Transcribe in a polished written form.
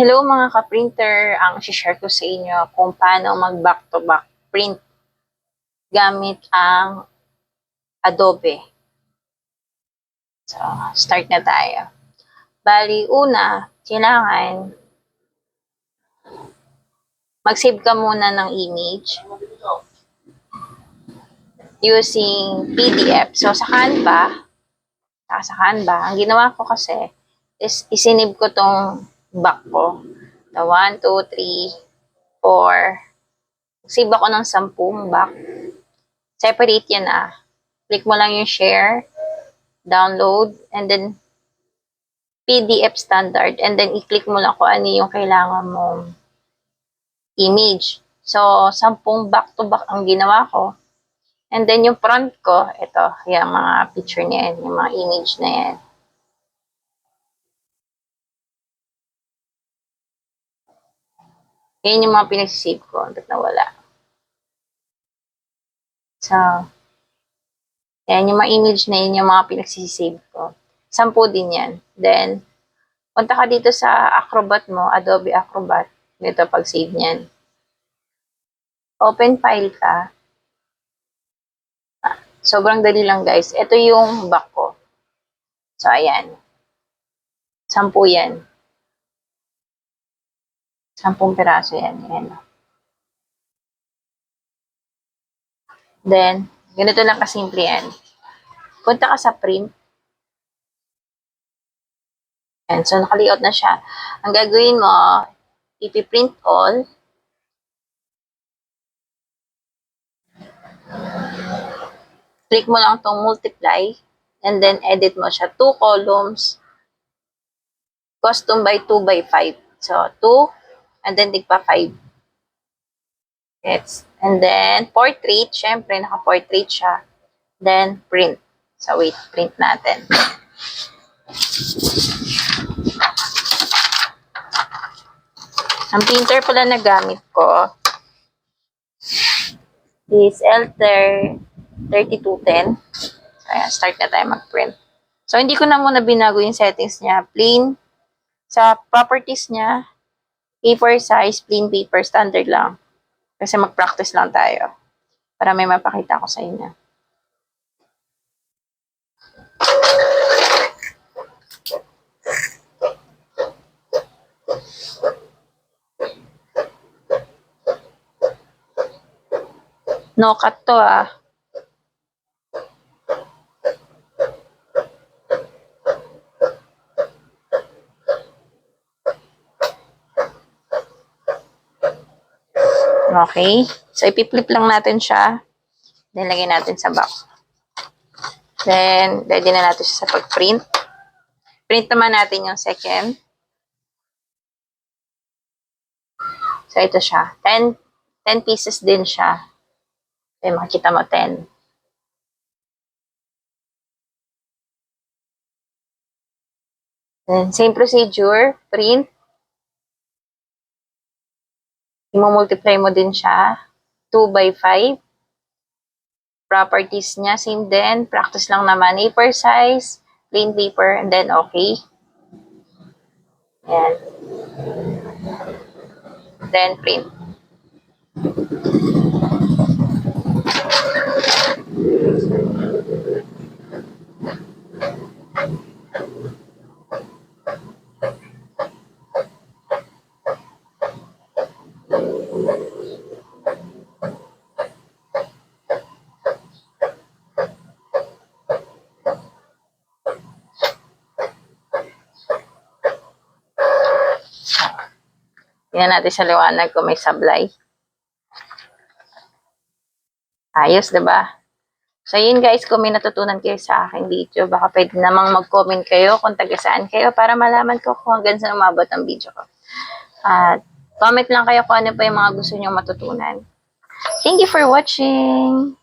Hello mga ka-printer, ang share ko sa inyo kung paano mag-back-to-back print gamit ang Adobe. So, start na tayo. Bali, una, kailangan mag-save ka muna ng image using PDF. So, sa Canva, ang ginawa ko kasi is isinib ko tong back ko. The 1, 2, 3, 4. Save ako ng 10 back. Separate yan Click mo lang yung share, download, and then PDF standard. And then i-click mo lang kung ano yung kailangan mong image. So, 10 back-to-back ang ginawa ko. And then yung front ko, ito, yung mga picture na yan, yung mga image na yan. Yan yung mga pinagsisave ko. Ba't nawala? So, yan yung mga image na yun, yung mga pinagsisave ko. 10 din yan. Then, punta ka dito sa Acrobat mo, Adobe Acrobat. Dito pag-save niyan. Open file ka. Sobrang dali lang guys. Ito yung back ko. So, ayan. 10 yan. 10 piraso yan. Ayan. Then, ganito lang kasimple yan. Punta ka sa print. Ayan. So, nakalayout na siya. Ang gagawin mo, ipiprint all. Click mo lang tong multiply. And then, edit mo siya. 2 columns. Custom by 2 by 5. So, 2. And then, tigpa 5. Yes. And then, portrait. Syempre, naka-portrait siya. Then, print. So, wait. Print natin. Ang printer pala na gamit ko is Elter 3210. So, ayan. Start na tayo mag-print. So, hindi ko na muna binago yung settings niya. Plain. Sa properties niya, A4 size, plain paper, standard lang. Kasi mag-practice lang tayo. Para may mapakita ko sa inyo. No cut to Okay. So, ipi-flip lang natin siya. Then, lagay natin sa box. Then, ready na natin siya sa pag-print. Print naman natin yung second. So, ito siya. 10 pieces din siya. Then, makikita mo 10. Then, same procedure. Print. I-multiply mo din siya. 2 by 5. Properties niya, same din. Practice lang naman. A4 size, plain paper, and then okay. Ayan. Then print. Tingnan natin sa liwanag kung may sablay. Ayos, diba? So, yun guys, kung may natutunan kayo sa aking video, baka pwede namang mag-comment kayo kung taga saan kayo para malaman ko kung hanggang saan umabot ang video ko. At comment lang kayo kung ano pa yung mga gusto nyo matutunan. Thank you for watching!